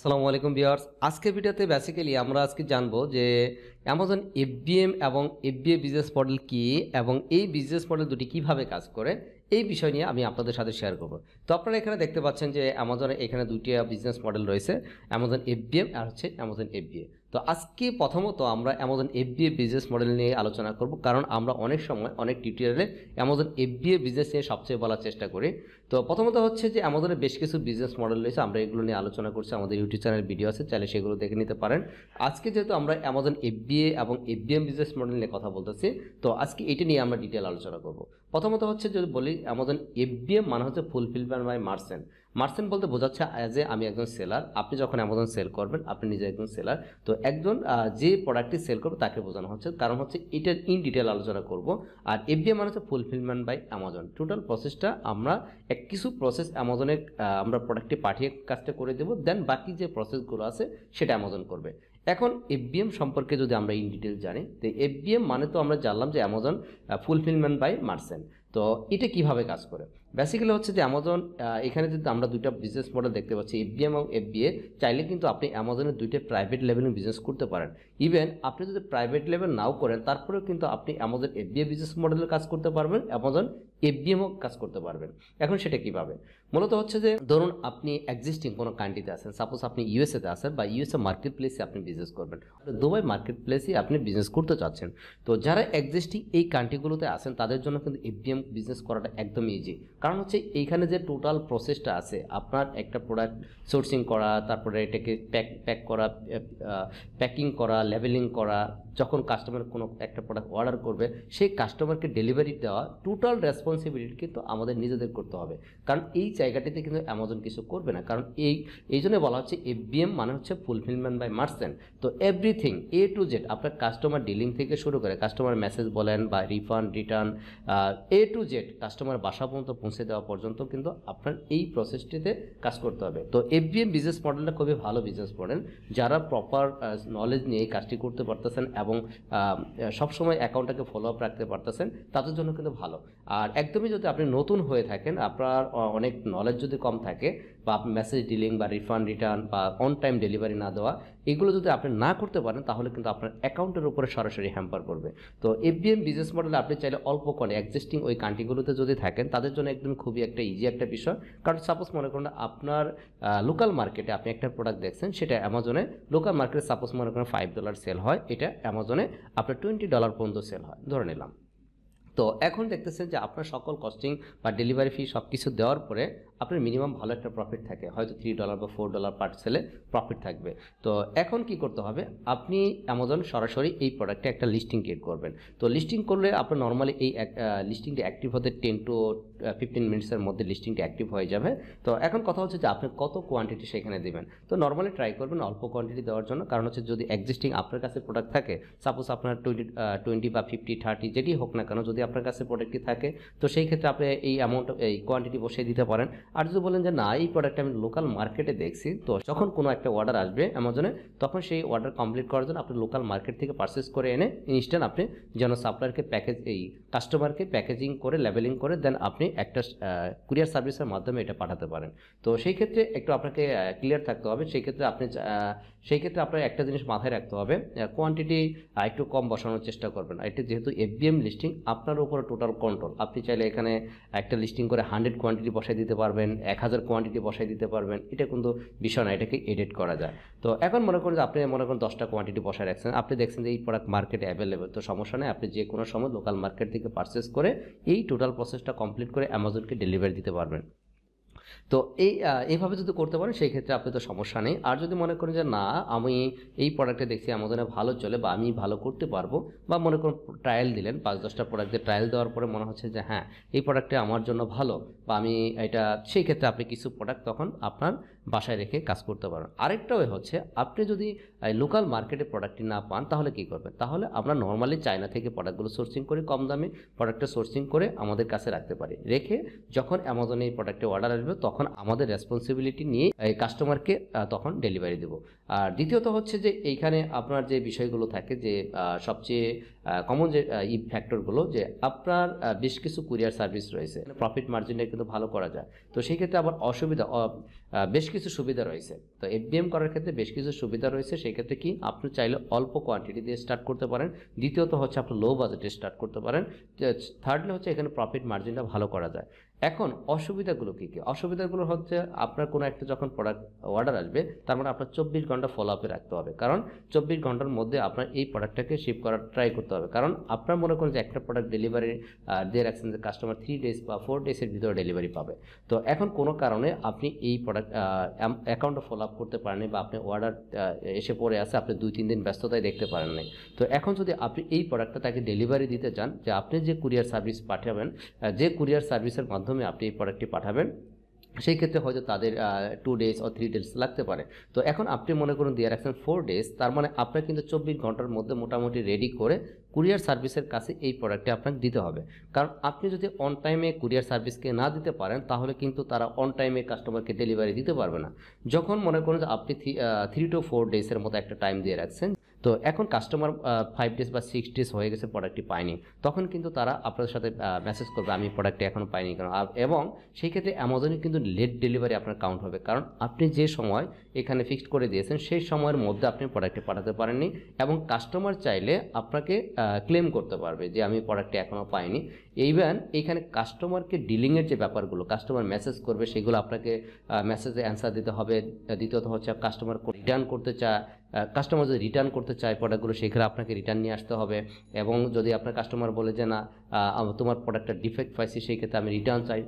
আসসালামু আলাইকুম ভিউয়ার্স, আজকের ভিডিওতে বেসিক্যালি আমরা আজকে জানবো যে অ্যামাজন এফবিএম এবং এফবিএ বিজনেস মডেল কি এবং এই বিজনেস মডেল দুটি কিভাবে কাজ করে এই বিষয় নিয়ে আমি আপনাদের সাথে শেয়ার করব। তো আপনারা এখানে দেখতে পাচ্ছেন যে অ্যামাজনে এখানে দুটি বিজনেস মডেল রয়েছে, অ্যামাজন এফবিএম আর হচ্ছে অ্যামাজন এফবিএ। তো আজকে প্রথমত আমরা অ্যামাজন এফবিএ বিজনেস মডেল নিয়ে আলোচনা করব, কারণ আমরা অনেক সময় অনেক টিউটোরিয়ালে অ্যামাজন এফবিএ বিজনেস নিয়ে সবচেয়ে বলার চেষ্টা করি। তো প্রথমত হচ্ছে যে অ্যামাজনের বেশ কিছু বিজনেস মডেল রয়েছে, আমরা এগুলো নিয়ে আলোচনা করছি, আমাদের ইউটিউব চ্যানেল ভিডিও আছে, চাইলে সেগুলো দেখে নিতে পারেন। আজকে যেহেতু আমরা অ্যামাজন এফবিএ এবং এফবিএম বিজনেস মডেল নিয়ে কথা বলতেছি, তো আজকে এটা নিয়ে আমরা ডিটেল আলোচনা করব। প্রথমত হচ্ছে যদি বলি অ্যামাজন এফবিএম মানে হচ্ছে ফুলফিলমেন্ট বাই মার্চেন্ট। মার্চেন্ট বলতে বোঝাচ্ছে যে আমি একজন সেলার, আপনি যখন অ্যামাজন সেল করবেন আপনি নিজে একজন সেলার, তো একজন যে প্রোডাক্টটি সেল করবে তাকে বোঝানো হচ্ছে, কারণ হচ্ছে এটার ইন ডিটেল আলোচনা করব। আর এফবিএম মানে হচ্ছে ফুলফিলমেন্ট বাই অ্যামাজন। টোটাল প্রসেসটা আমরা কিছু প্রসেস অ্যামাজনে আমরা প্রোডাক্টটি পাঠিয়ে কাজটা করে দেবো, দেন বাকি যে প্রসেসগুলো আছে সেটা অ্যামাজন করবে। এখন এফবিএম সম্পর্কে যদি আমরা ইন ডিটেল জানি, তো এফবিএম মানে তো আমরা জানলাম যে অ্যামাজন ফুলফিলমেন্ট বাই মার্চেন্ট। তো এটা কিভাবে কাজ করে বেসিক্যালি হচ্ছে যে অ্যামাজন এখানে যদি আমরা দুইটা বিজনেস মডেল দেখতে পাচ্ছি এফবিএম এবং এফবিএ, চাইলে কিন্তু আপনি অ্যামাজনের দুইটা প্রাইভেট লেভেলে বিজনেস করতে পারেন। ইভেন আপনি যদি প্রাইভেট লেভেল নাও করেন তারপরেও কিন্তু আপনি অ্যামাজন এফবিএ বিজনেস মডেলের কাজ করতে পারবেন, অ্যামাজন এফবিএমও কাজ করতে পারবেন। এখন সেটা কিভাবে মূলত হচ্ছে যে ধরুন আপনি এক্সিস্টিং কোনো কান্ট্রিতে আছেন, সাপোজ আপনি ইউএসএতে আছেন বা ইউএসএ মার্কেট প্লেসে আপনি বিজনেস করবেন, দুবাই মার্কেট প্লেসে আপনি বিজনেস করতে চাচ্ছেন। তো যারা এক্সিস্টিং এই কান্ট্রিগুলোতে আছেন তাদের জন্য কিন্তু এফবিএম বিজনেস করাটা একদম ইজি, কারণ হচ্ছে এইখানে যে টোটাল প্রসেসটা আছে আপনার একটা প্রোডাক্ট সোর্সিং করা, তারপরে এটাকে প্যাক করা, প্যাকিং করা, লেবেলিং করা, যখন কাস্টমার কোনো একটা প্রোডাক্ট অর্ডার করবে সেই কাস্টমারকে ডেলিভারি দেওয়া, টোটাল রেসপন্সিবিলিটি কিন্তু আমাদের নিজেদের করতে হবে, কারণ এই জায়গাটিতে কিন্তু অ্যামাজন কিছু করবে না। কারণ এই জন্য বলা হচ্ছে এফবিএম মানে হচ্ছে ফুলফিলমেন্ট বাই মার্চেন্ট। তো এভরিথিং এ টু জেড আপনার কাস্টমার ডিলিং থেকে শুরু করে কাস্টমার মেসেজ বলেন বা refund return A to Z customer বাসা পর্যন্ত পৌঁছে দেওয়া পর্যন্ত কিন্তু আপনার এই প্রসেসটিতে কাজ করতে হবে। তো এফবিএম বিজনেস মডেলটা খুবই ভালো বিজনেস মডেল, যারা প্রপার নলেজ নিয়ে এই কাজটি করতে পারতেছেন এবং সবসময় অ্যাকাউন্টটাকে ফলো আপ রাখতে পারতেছেন তাদের জন্য কিন্তু ভালো। আর একদমই যদি আপনি নতুন হয়ে থাকেন, আপনার অনেক নলেজ যদি কম থাকে, বা আপনি মেসেজ ডিলিং বা রিফান্ড রিটার্ন বা অন টাইম ডেলিভারি না দেওয়া, এগুলো যদি আপনি না করতে পারেন তাহলে কিন্তু আপনার অ্যাকাউন্টের উপরে সরাসরি হ্যাম্পার করবে। তো এফবিএম বিজনেস মডেলে আপনি চাইলে অল্প করে এক্সিস্টিং ওই কান্ট্রিগুলোতে যদি থাকেন তাদের জন্য একদম খুবই একটা ইজি একটা বিষয়। কারণ সাপোজ মনে করুন আপনার লোকাল মার্কেটে আপনি একটা প্রোডাক্ট দেখছেন, সেটা অ্যামাজনে লোকাল মার্কেটে সাপোজ মনে করেন $5 সেল হয়, এটা অ্যামাজনে আপনার $20 পর্যন্ত সেল হয় ধরে নিলাম। তো এখন দেখতেছেন যে আপনার সকল কস্টিং বা ডেলিভারি ফি সব কিছু দেওয়ার পরে আপনার মিনিমাম ভালো একটা প্রফিট থাকে, হয়তো $3 বা $4 পার সেলে প্রফিট থাকবে। তো এখন কি করতে হবে, আপনি অ্যামাজন সরাসরি এই প্রোডাক্টে একটা লিস্টিং ক্রিয়েট করবেন। তো লিস্টিং করলে আপনার নর্মালি এই লিস্টিংটি অ্যাক্টিভ হতে 10 to 15 মিনিটসের মধ্যে লিস্টিংটি অ্যাক্টিভ হয়ে যাবে। তো এখন কথা হচ্ছে যে আপনি কত কোয়ান্টিটি সেখানে দেবেন। তো নর্মালি ট্রাই করবেন অল্প কোয়ান্টিটি দেওয়ার জন্য, কারণ হচ্ছে যদি এক্সিস্টিং আপনার কাছে প্রোডাক্ট থাকে, সাপোজ আপনার 20 বা 50 30 যেটি হোক না কেন, যদি আপনার কাছে প্রোডাক্টটি থাকে তো সেই ক্ষেত্রে আপনি এই অ্যামাউন্ট এই কোয়ান্টিটি বসিয়ে দিতে পারেন। আর যদি বলেন যে না এই প্রোডাক্ট আমি লোকাল মার্কেটে দেখছি, তো যখন কোনো একটা অর্ডার আসবে অ্যামাজনে তখন সেই অর্ডার কমপ্লিট করার জন্য আপনি লোকাল মার্কেট থেকে পারচেস করে এনে ইনস্ট্যান্ট আপনি যেন সাপ্লায়ারকে প্যাকেজ এই কাস্টমারকে প্যাকেজিং করে লেবেলিং করে দেন আপনি একটা কুরিয়ার সার্ভিসের মাধ্যমে এটা পাঠাতে পারেন। তো সেই ক্ষেত্রে একটু আপনাকে ক্লিয়ার থাকতে হবে, সেই ক্ষেত্রে আপনার একটা জিনিস মাথায় রাখতে হবে, কোয়ান্টিটি একটু কম বসানোর চেষ্টা করবেন। এটা যেহেতু এফবিএম লিস্টিং আপনার উপরে টোটাল কন্ট্রোল, আপনি চাইলে এখানে একটা লিস্টিং করে 100 কোয়ান্টিটি বসাই দিতে পারবেন, 1000 কোয়ান্টিটি বসাই দিতে পারবেন, এটা কিন্তু বিষয় না, এটাকে এডিট করা যায়। তো এখন মনে করুন যে আপনি মনে করেন 10টা কোয়ান্টিটি বসায় রাখছেন, আপনি দেখছেন যে এই প্রোডাক্ট মার্কেটে অ্যাভেলেবেল, তো সমস্যা নেই, আপনি যে কোনো সময় লোকাল মার্কেট থেকে পারচেস করে এই টোটাল প্রসেসটা কমপ্লিট করে অ্যামাজনকে ডেলিভারি দিতে পারবেন। তো এইভাবে যদি করতে পারেন সেই ক্ষেত্রে আপনি তো সমস্যা নেই। আর যদি মনে করেন যে না আমি এই প্রোডাক্টে দেখছি অ্যামাজনে ভালো চলে বা আমি ভালো করতে পারবো, বা মনে করুন ট্রায়াল দিলেন 5-10টা প্রোডাক্টের ট্রায়াল দেওয়ার পরে মনে হচ্ছে যে হ্যাঁ এই প্রোডাক্টটা আমার জন্য ভালো বা আমি এটা, সেই ক্ষেত্রে আপনি কিছু প্রোডাক্ট তখন আপনার বাসায় রেখে কাজ করতে পারেন। আরেকটা ওয়ে হচ্ছে আপনি যদি লোকাল মার্কেটে প্রোডাক্টটি না পান তাহলে কি করবেন, তাহলে আমরা নর্মালি চায়না থেকে প্রোডাক্টগুলো সোর্সিং করি, কম দামে প্রোডাক্টটা সোর্সিং করে আমাদের কাছে রাখতে পারি, রেখে যখন অ্যামাজনে এই প্রোডাক্টে অর্ডার আসবে তখন আমাদের রেসপন্সিবিলিটি নিয়ে এই কাস্টমারকে তখন ডেলিভারি দেব। আর দ্বিতীয়ত হচ্ছে যে এইখানে আপনার যে বিষয়গুলো থাকে যে সবচেয়ে কমন যে ফ্যাক্টরগুলো, যে আপনার বেশ কিছু কুরিয়ার সার্ভিস রয়েছে, প্রফিট মার্জিনটা কিন্তু ভালো করা যায়। তো সেই ক্ষেত্রে আবার অসুবিধা বেশ কিছু কিছু সুবিধা রয়েছে। তো এফবিএম করার ক্ষেত্রে বেশ কিছু সুবিধা রয়েছে। সেই ক্ষেত্রে কি আপনি চাইলে অল্প কোয়ান্টিটি দিয়ে স্টার্ট করতে পারেন। দ্বিতীয়ত হচ্ছে আপনি লো বাজেটে স্টার্ট করতে পারেন। থার্ডলি হচ্ছে এখানে প্রফিট মার্জিনটা ভালো করা যায়। এখন অসুবিধাগুলো কী কী? অসুবিধাগুলো হচ্ছে আপনার কোনো একটা যখন প্রোডাক্ট অর্ডার আসবে তার মানে আপনার 24 ঘন্টা ফলো আপে রাখতে হবে, কারণ 24 ঘন্টার মধ্যে আপনার এই প্রোডাক্টটাকে শিপ করার ট্রাই করতে হবে। কারণ আপনার মনে করেন যে একটা প্রোডাক্ট ডেলিভারি দিয়ে রাখছেন যে কাস্টমার 3 ডেজ বা 4 ডেজের ভিতরে ডেলিভারি পাবে। তো এখন কোনো কারণে আপনি এই প্রোডাক্ট অ্যাকাউন্টটা ফলো আপ করতে পারেননি বা আপনি অর্ডার এসে পড়ে আছে, আপনি 2-3 দিন ব্যস্ততায় দেখতে পারেন নাই। তো এখন যদি আপনি এই প্রোডাক্টটা তাকে ডেলিভারি দিতে চান, যে আপনি যে কুরিয়ার সার্ভিস পাঠাবেন, যে কুরিয়ার সার্ভিসের মাধ্যমে আপনি এই প্রোডাক্টটি পাঠাবেন, সেই ক্ষেত্রে হয়তো তাদের 2 ডেজ অর 3 ডেজ লাগতে পারে। তো এখন আপনি মনে করুন দিয়ে রাখছেন 4 ডেজ, তার মানে আপনার কিন্তু 24 ঘন্টার মধ্যে মোটামুটি রেডি করে কুরিয়ার সার্ভিসের কাছে এই প্রোডাক্টটি আপনাকে দিতে হবে। কারণ আপনি যদি অন টাইমে কুরিয়ার সার্ভিসকে না দিতে পারেন তাহলে কিন্তু তারা অন টাইমে কাস্টমারকে ডেলিভারি দিতে পারবে না। যখন মনে করুন যে আপনি 3 to 4 ডেজের মতো একটা টাইম দিয়ে রাখছেন, তো এখন কাস্টমার 5 ডেজ বা 6 ডেজ হয়ে গেছে প্রোডাক্টটি পায়নি, তখন কিন্তু তারা আপনাদের সাথে মেসেজ করবে আমি প্রোডাক্টটি এখনও পাইনি কেন। এবং সেই ক্ষেত্রে অ্যামাজনে কিন্তু লেট ডেলিভারি আপনার কাউন্ট হবে, কারণ আপনি যে সময় এখানে ফিক্সড করে দিয়েছেন সেই সময়ের মধ্যে আপনি প্রোডাক্টটি পাঠাতে পারেননি, এবং কাস্টমার চাইলে আপনাকে ক্লেম করতে পারবে যে আমি প্রোডাক্টটি এখনও পাইনি। ইভেন এইখানে কাস্টমারকে ডিলিংয়ের যে ব্যাপারগুলো, কাস্টমার মেসেজ করবে সেগুলো আপনাকে মেসেজে অ্যান্সার দিতে হবে। দ্বিতীয়ত হচ্ছে কাস্টমার রিটার্ন করতে চায়, কাস্টমার যদি রিটার্ন করতে চায় প্রোডাক্টগুলো সেক্ষেত্রে আপনাকে রিটার্ন নিয়ে আসতে হবে। এবং যদি আপনার কাস্টমার বলে যে না তোমার প্রোডাক্টটা ডিফেক্ট পাইছি, সেই ক্ষেত্রে আমি রিটার্ন চাই,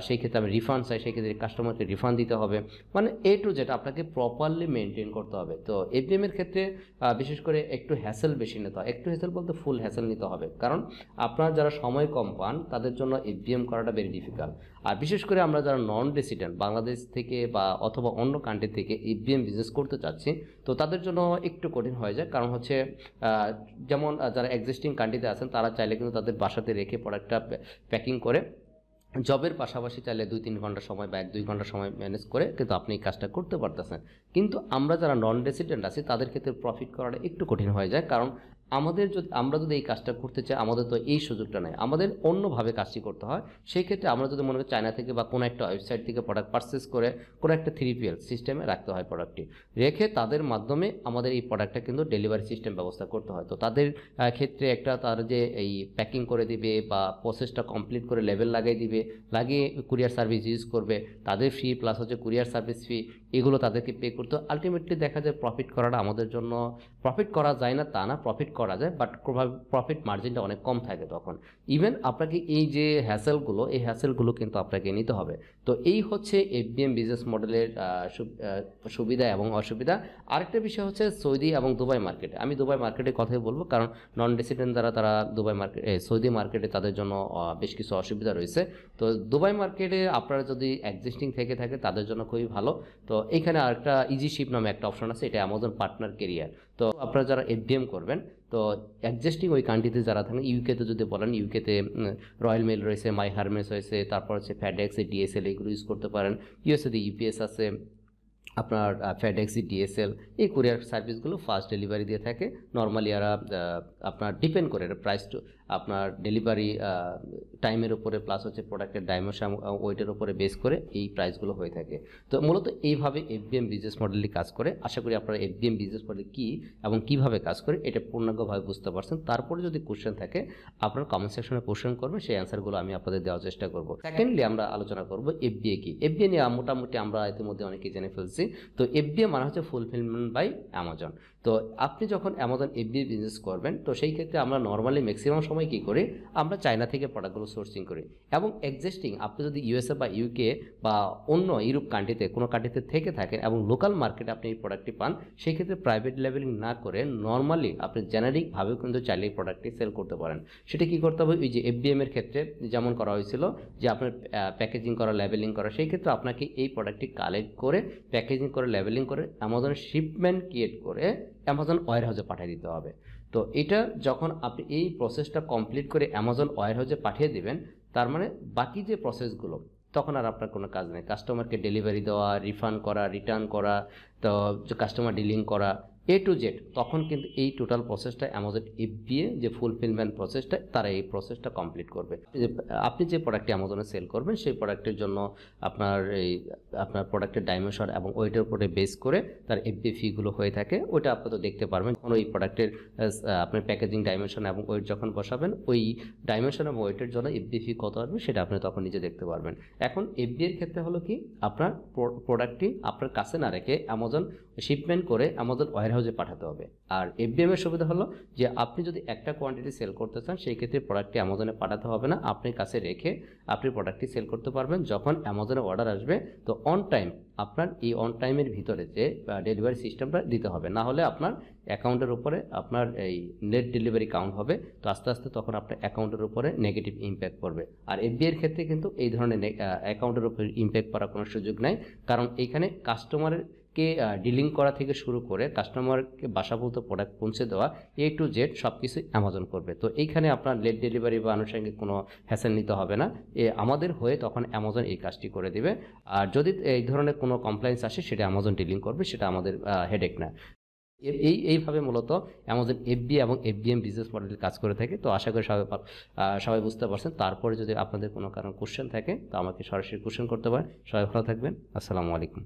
সেই ক্ষেত্রে আমি রিফান্ড চাই, সেই ক্ষেত্রে কাস্টমারকে রিফান্ড দিতে হবে। মানে এ টু জেড আপনাকে প্রপারলি মেনটেন করতে হবে। তো এফবিএমের ক্ষেত্রে বিশেষ করে একটু হ্যাসেল বেশি নিতে হয়। একটু হ্যাসেল বলতে ফুল হ্যাসেল নিতে হবে, কারণ আপনার যারা সময় কম পান তাদের জন্য এফবিএম করাটা ভেরি ডিফিকাল্ট। আর বিশেষ করে আমরা যারা নন রেসিডেন্ট বাংলাদেশ থেকে বা অথবা অন্য কান্ট্রি থেকে এফবিএম বিজনেস করতে চাচ্ছি, তো তাদের জন্য একটু কঠিন হয়ে যায়। কারণ হচ্ছে যেমন যারা এক্সিস্টিং কান্ট্রিতে আছেন তারা চাইলে কিন্তু তাদের বাসাতে রেখে প্রোডাক্টটা প্যাকিং করে জবের পাশাপাশি চাইলে 2-3 ঘন্টা সময় বা 1-2 ঘন্টা সময় ম্যানেজ করে কিন্তু আপনি এই কাজটা করতে পারতেছেন। কিন্তু আমরা যারা নন রেসিডেন্ট আছি তাদের ক্ষেত্রে প্রফিট করাটা একটু কঠিন হয়ে যায়, কারণ আমরা যদি এই কাজটা করতে চাই আমাদের তো এই সুযোগটা নেই, আমাদের অন্যভাবে কাজটি করতে হয়। সেই ক্ষেত্রে আমরা যদি মনে করি চায়না থেকে বা কোনো একটা ওয়েবসাইট থেকে প্রোডাক্ট পারচেস করে কোনো একটা 3PL সিস্টেমে রাখতে হয়, প্রোডাক্টটি রেখে তাদের মাধ্যমে আমাদের এই প্রোডাক্টটা কিন্তু ডেলিভারি সিস্টেম ব্যবস্থা করতে হয়। তো তাদের ক্ষেত্রে একটা তার যে এই প্যাকিং করে দিবে বা প্রসেসটা কমপ্লিট করে লেবেল লাগিয়ে কুরিয়ার সার্ভিস ইউজ করবে, তাদের ফি প্লাস হচ্ছে কুরিয়ার সার্ভিস ফি, এগুলো তাদেরকে পে করতে হয়। আলটিমেটলি দেখা যায় প্রফিট করাটা আমাদের জন্য, প্রফিট করা যায় না তা না, প্রফিট করা যায়, বাট প্রফিট মার্জিনটা অনেক কম থাকে তখন। ইভেন আপনাকে এই যে হ্যাসেলগুলো কিন্তু আপনাকে নিতে হবে। তো এই হচ্ছে এফবিএম বিজনেস মডেলের সুবিধা এবং অসুবিধা। আরেকটা বিষয় হচ্ছে সৌদি এবং দুবাই মার্কেটে, আমি দুবাই মার্কেটের কথাই বলবো, কারণ নন রেসিডেন্ট যারা তারা সৌদি মার্কেটে তাদের জন্য বেশ কিছু অসুবিধা রয়েছে। তো দুবাই মার্কেটে আপনারা যদি এক্সিস্টিং থেকে থাকে তাদের জন্য খুবই ভালো। তো এইখানে আরেকটা ইজি শিপ নামে একটা অপশন আছে, এটা অ্যামাজন পার্টনার কেরিয়ার। তো আপনারা যারা এফবিএম করবেন, তো এক্সিস্টিং ওই কান্ট্রিতে যারা থাকেন, ইউকেতে যদি বলেন, ইউকেতে রয়্যাল মেল রয়েছে, মাই হারমেস রয়েছে, তারপর হচ্ছে ফ্যাডেক্স, ডিএসএল, এগুলো ইউজ করতে পারেন। ইউএসএতে ইউপিএস আছে, আপনার ফ্যাডেক্স, ডিএসএল, এই কুরিয়ার সার্ভিসগুলো ফাস্ট ডেলিভারি দিয়ে থাকে। নর্মালি এরা আপনার ডিপেন্ড করে প্রাইস টু আপনার ডেলিভারি টাইমের উপরে প্লাস হচ্ছে প্রোডাক্টের ডাইমেনশন ওয়েটের উপরে বেস করে এই প্রাইসগুলো হয়ে থাকে। তো মূলত এইভাবে এফবিএম বিজনেস মডেলটি কাজ করে। আশা করি আপনারা এফবিএম বিজনেস মডেল কী এবং কীভাবে কাজ করে এটা পূর্ণাঙ্গভাবে বুঝতে পারছেন। তারপরে যদি কোশ্চেন থাকে আপনার কমেন্ট সেকশনে কোশ্চেন করবেন, সেই অ্যান্সারগুলো আমি আপনাদের দেওয়ার চেষ্টা করব। সেকেন্ডলি আমরা আলোচনা করব এফবিএ কি। এফবিএ নিয়ে মোটামুটি আমরা ইতিমধ্যে অনেকেই জেনে ফেলছি। তো এফবিএ মানে হচ্ছে ফুলফিলমেন্ট বাই অ্যামাজন। তো আপনি যখন অ্যামাজন এফবিএ বিজনেস করবেন, তো সেই ক্ষেত্রে আমরা নর্মালি ম্যাক্সিমাম সময় কী করি, আমরা চায়না থেকে প্রোডাক্টগুলো সোর্সিং করি। এবং এক্সিস্টিং আপনি যদি ইউএসএ বা ইউকে বা অন্য ইউরোপ কান্ট্রিতে কোনো কান্ট্রিতে থেকে থাকেন এবং লোকাল মার্কেটে আপনি এই প্রোডাক্টটি পান, সেই ক্ষেত্রে প্রাইভেট লেভেলিং না করে নর্মালি আপনি জেনারিকভাবেও কিন্তু চাইলে এই প্রোডাক্টটি সেল করতে পারেন। সেটা কী করতে হবে, ওই যে এফবিএম এর ক্ষেত্রে যেমন করা হয়েছিল যে আপনার প্যাকেজিং করা, লেবেলিং করা, সেই ক্ষেত্রে আপনাকে এই প্রোডাক্টটি কালেক্ট করে প্যাকেজিং করে লেবেলিং করে অ্যামাজনের শিপমেন্ট ক্রিয়েট করে অ্যামাজন ওয়্যারহাউসে পাঠিয়ে দিতে হবে। তো এটা যখন আপনি এই প্রসেসটা কমপ্লিট করে অ্যামাজন ওয়্যারহাউসে পাঠিয়ে দিবেন, তার মানে বাকি যে প্রসেসগুলো তখন আর আপনার কোনো কাজ নেই। কাস্টমারকে ডেলিভারি দেওয়া, রিফান্ড করা, রিটার্ন করা, তো কাস্টমার ডিলিং করা, টু জেড, তখন কিন্তু এই টোটাল প্রসেসটা অ্যামাজন এফবিএ যে ফুলফিলমেন্ট প্রসেসটা, তারা এই প্রসেসটা কমপ্লিট করবে। আপনি যে প্রোডাক্টটি অ্যামাজনে সেল করবেন সেই প্রোডাক্টের জন্য আপনার প্রোডাক্টের ডাইমেনশন এবং ওয়েটের উপরে বেস করে তার এফবিএ ফিগুলো হয়ে থাকে। ওইটা আপনি তো দেখতে পারবেন যখন ওই প্রোডাক্টের আপনার প্যাকেজিং ডাইমেনশন এবং ওয়েট যখন বসাবেন, ওই ডাইমেনশন এবং ওয়েটের জন্য এফবিএ ফি কত আসবে সেটা আপনি তখন নিজে দেখতে পারবেন। এখন এফবিএ এর ক্ষেত্রে হলো কি, আপনার প্রোডাক্টটি আপনার কাছে না রেখে অ্যামাজন শিপমেন্ট করে অ্যামাজন ওয়্যারহাউসে পাঠাতে হবে। আর এফবিএম এর সুবিধা হলো যে আপনি যদি একটা কোয়ান্টিটি সেল করতে চান সেই ক্ষেত্রে প্রোডাক্টটি অ্যামাজনে পাঠাতে হবে না, আপনার কাছে রেখে আপনি প্রোডাক্টটি সেল করতে পারবেন। যখন অ্যামাজনে অর্ডার আসবে তো অন টাইম আপনার এই অন টাইমের ভিতরে যে ডেলিভারি সিস্টেমটা দিতে হবে, না হলে আপনার অ্যাকাউন্টের উপরে আপনার এই নেট ডেলিভারি কাউন্ট হবে, তো আস্তে আস্তে তখন আপনার অ্যাকাউন্টের উপরে নেগেটিভ ইম্প্যাক্ট পড়বে। আর এফবিআই এর ক্ষেত্রে কিন্তু এই ধরনের অ্যাকাউন্টের উপরে ইম্প্যাক্ট পড়ার কোনো সুযোগ নাই, কারণ এইখানে কাস্টমারের কে ডিলিং করা থেকে শুরু করে কাস্টমারকে বাসাভূত প্রোডাক্ট পৌঁছে দেওয়া টু জেড সব কিছু অ্যামাজন করবে। তো এইখানে আপনার লেট ডেলিভারি বা আনুষঙ্গিক কোনো হ্যাসেল নিতে হবে না, আমাদের হয়ে তখন অ্যামাজন এই কাজটি করে দেবে। আর যদি এই ধরনের কোনো কমপ্লেইন্স আসে সেটা অ্যামাজন ডিলিং করবে, সেটা আমাদের হেডেক না। এইভাবে মূলত অ্যামাজন এফবি এবং এফবিএম বিজনেস মডেল কাজ করে থাকে। তো আশা করি সবাই বুঝতে পারছেন। তারপরে যদি আপনাদের কোনো কারণ কোশ্চেন থাকে তো আমাকে সরাসরি কোশ্চেন করতে পারেন। সবাই ভালো থাকবেন। আসসালামু আলাইকুম।